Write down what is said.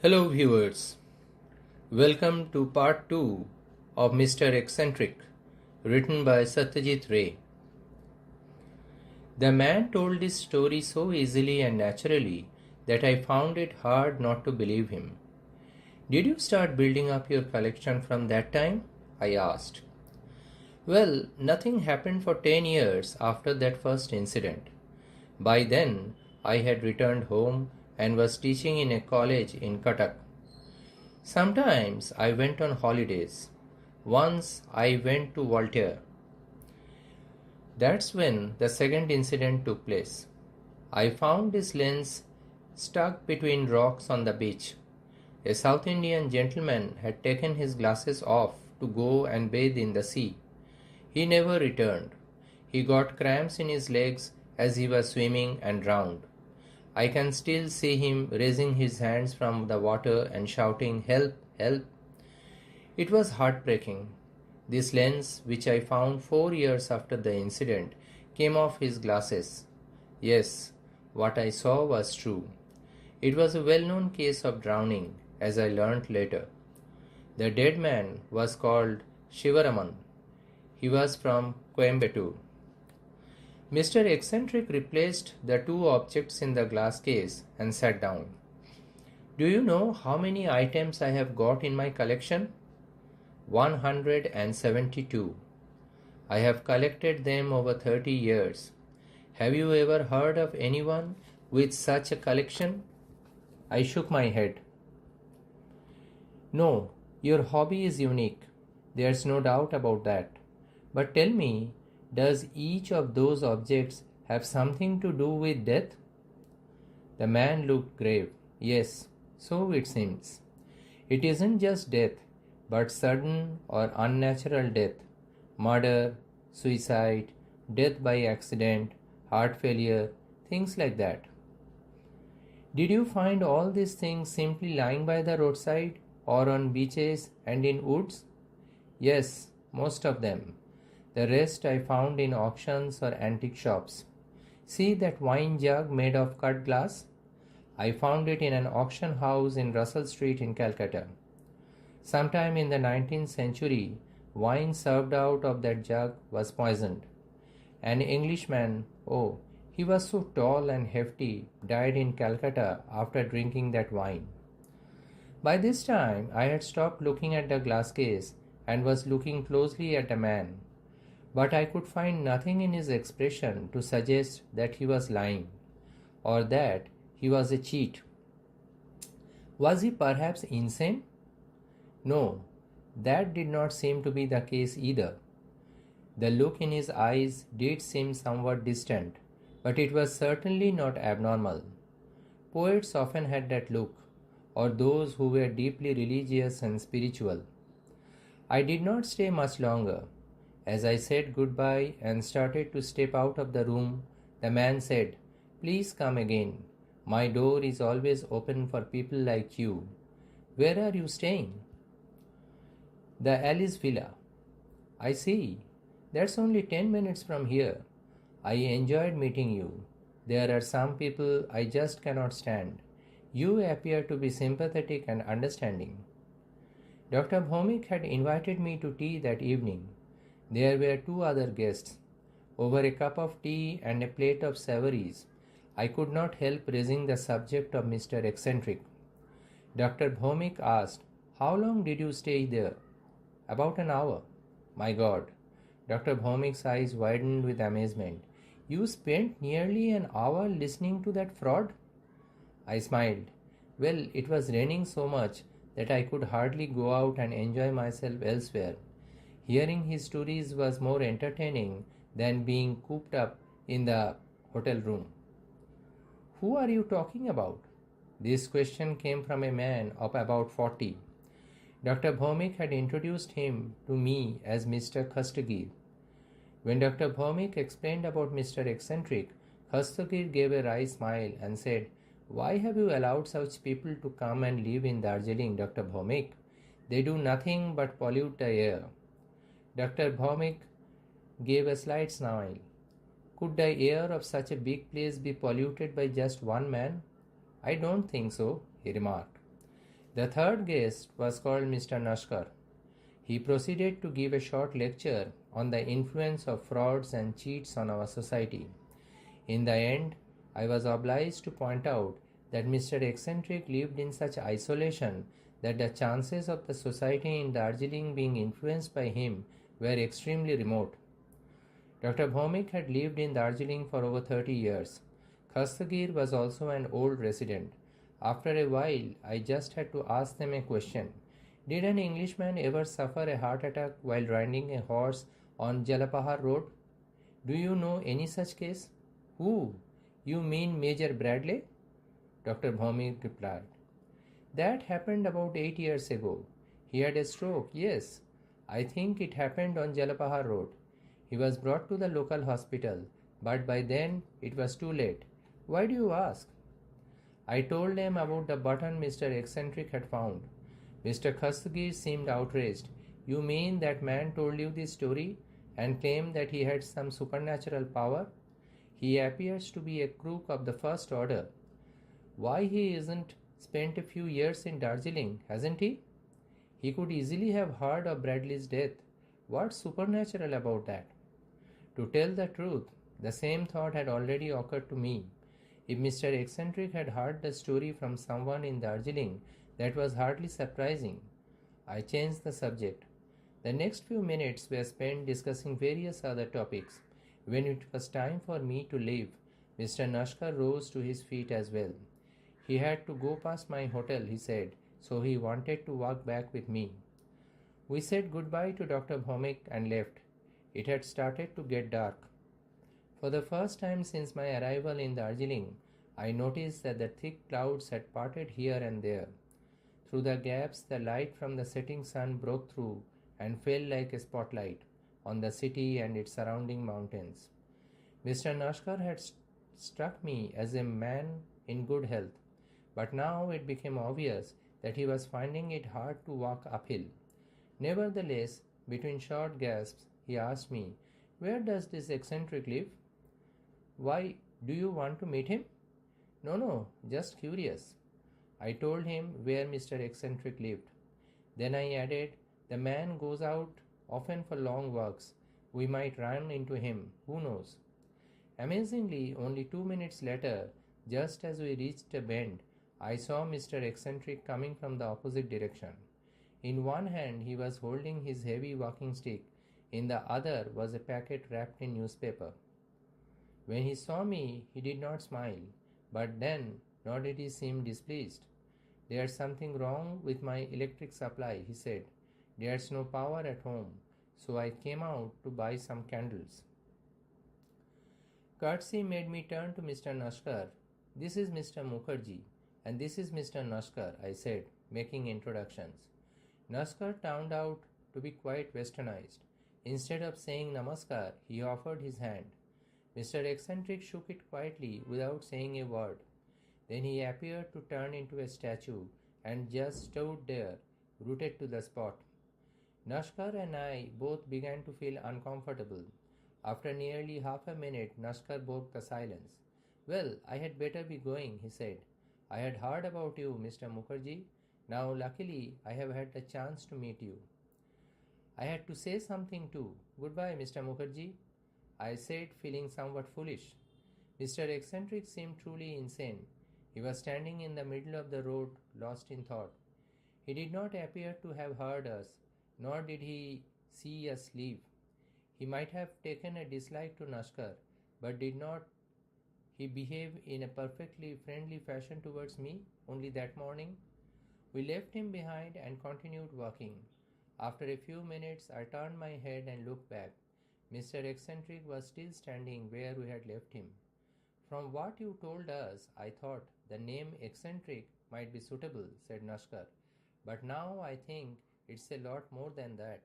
Hello, viewers. Welcome to part 2 of Mr. Eccentric, written by Satyajit Ray. The man told his story so easily and naturally that I found it hard not to believe him. Did you start building up your collection from that time? I asked. Well, nothing happened for 10 years after that first incident. By then, I had returned home and was teaching in a college in Cuttack. Sometimes I went on holidays. Once I went to Voltaire. That's when the second incident took place. I found this lens stuck between rocks on the beach. A South Indian gentleman had taken his glasses off to go and bathe in the sea. He never returned. He got cramps in his legs as he was swimming and drowned. I can still see him raising his hands from the water and shouting, "Help! Help!" It was heartbreaking. This lens, which I found 4 years after the incident, came off his glasses. Yes, what I saw was true. It was a well known case of drowning, as I learnt later. The dead man was called Shivaraman. He was from Coimbatore. Mr. Eccentric replaced the two objects in the glass case and sat down. Do you know how many items I have got in my collection? 172. I have collected them over 30 years. Have you ever heard of anyone with such a collection? I shook my head. No, your hobby is unique. There's no doubt about that. But tell me, does each of those objects have something to do with death? The man looked grave. Yes, so it seems. It isn't just death, but sudden or unnatural death, murder, suicide, death by accident, heart failure, things like that. Did you find all these things simply lying by the roadside or on beaches and in woods? Yes, most of them. The rest I found in auctions or antique shops. See that wine jug made of cut glass? I found it in an auction house in Russell Street in Calcutta. Sometime in the 19th century, wine served out of that jug was poisoned. An Englishman, oh, he was so tall and hefty, died in Calcutta after drinking that wine. By this time, I had stopped looking at the glass case and was looking closely at the man. But I could find nothing in his expression to suggest that he was lying, or that he was a cheat. Was he perhaps insane? No, that did not seem to be the case either. The look in his eyes did seem somewhat distant, but it was certainly not abnormal. Poets often had that look, or those who were deeply religious and spiritual. I did not stay much longer. As I said goodbye and started to step out of the room, the man said, "Please come again. My door is always open for people like you. Where are you staying?" "The Alice Villa." "I see. That's only 10 minutes from here. I enjoyed meeting you. There are some people I just cannot stand. You appear to be sympathetic and understanding." Dr. Bhomik had invited me to tea that evening. There were two other guests. Over a cup of tea and a plate of savories, I could not help raising the subject of Mr. Eccentric. Dr. Bhomik asked, "How long did you stay there?" "About an hour." "My God." Dr. Bhomik's eyes widened with amazement. "You spent nearly an hour listening to that fraud?" I smiled. Well, it was raining so much that I could hardly go out and enjoy myself elsewhere. Hearing his stories was more entertaining than being cooped up in the hotel room. "Who are you talking about?" This question came from a man of about 40. Dr. Bhomik had introduced him to me as Mr. Khastagir. When Dr. Bhomik explained about Mr. Eccentric, Khastagir gave a wry smile and said, "Why have you allowed such people to come and live in Darjeeling, Dr. Bhomik? They do nothing but pollute the air." Dr. Bhomik gave a slight smile. "Could the air of such a big place be polluted by just one man?" "I don't think so," he remarked. The third guest was called Mr. Nashkar. He proceeded to give a short lecture on the influence of frauds and cheats on our society. In the end, I was obliged to point out that Mr. Eccentric lived in such isolation that the chances of the society in Darjeeling being influenced by him were extremely remote. Dr. Bhomik had lived in Darjeeling for over 30 years. Khastagir was also an old resident. After a while, I just had to ask them a question. Did an Englishman ever suffer a heart attack while riding a horse on Jalapahar Road? Do you know any such case? Who? You mean Major Bradley? Dr. Bhomik replied. That happened about 8 years ago. He had a stroke, yes. I think it happened on Jalapahar Road. He was brought to the local hospital, but by then it was too late. Why do you ask? I told them about the button Mr. Eccentric had found. Mr. Khastagir seemed outraged. You mean that man told you this story and claimed that he had some supernatural power? He appears to be a crook of the first order. Why he isn't spent a few years in Darjeeling, hasn't he? He could easily have heard of Bradley's death. What's supernatural about that? To tell the truth, the same thought had already occurred to me. If Mr. Eccentric had heard the story from someone in Darjeeling, that was hardly surprising. I changed the subject. The next few minutes were spent discussing various other topics. When it was time for me to leave, Mr. Nashkar rose to his feet as well. He had to go past my hotel, he said, so he wanted to walk back with me. We said goodbye to Dr. Bhomik and left. It had started to get dark. For the first time since my arrival in Darjeeling, I noticed that the thick clouds had parted here and there. Through the gaps, the light from the setting sun broke through and fell like a spotlight on the city and its surrounding mountains. Mr. Nashkar had struck me as a man in good health, but now it became obvious that he was finding it hard to walk uphill. Nevertheless, between short gasps, he asked me, Where does this eccentric live? Why, do you want to meet him? No, just curious. I told him where Mr. Eccentric lived. Then I added, The man goes out often for long walks. We might run into him, who knows? Amazingly, only 2 minutes later, just as we reached a bend, I saw Mr. Eccentric coming from the opposite direction. In one hand, he was holding his heavy walking stick. In the other was a packet wrapped in newspaper. When he saw me, he did not smile, but then nor did he seem displeased. There's something wrong with my electric supply, he said. There's no power at home, so I came out to buy some candles. Courtesy made me turn to Mr. Nashkar. This is Mr. Mukherjee, and this is Mr. Nashkar, I said, making introductions. Nashkar turned out to be quite westernized. Instead of saying namaskar, he offered his hand. Mr. Eccentric shook it quietly without saying a word. Then he appeared to turn into a statue and just stood there, rooted to the spot. Nashkar and I both began to feel uncomfortable. After nearly half a minute, Nashkar broke the silence. Well, I had better be going, he said. I had heard about you, Mr. Mukherjee. Now, luckily, I have had the chance to meet you. I had to say something too. Goodbye, Mr. Mukherjee, I said, feeling somewhat foolish. Mr. Eccentric seemed truly insane. He was standing in the middle of the road, lost in thought. He did not appear to have heard us, nor did he see us leave. He might have taken a dislike to Nashkar, but did not he behave in a perfectly friendly fashion towards me only that morning? We left him behind and continued walking. After a few minutes, I turned my head and looked back. Mr. Eccentric was still standing where we had left him. From what you told us, I thought the name Eccentric might be suitable, said Nashkar. But now I think it's a lot more than that.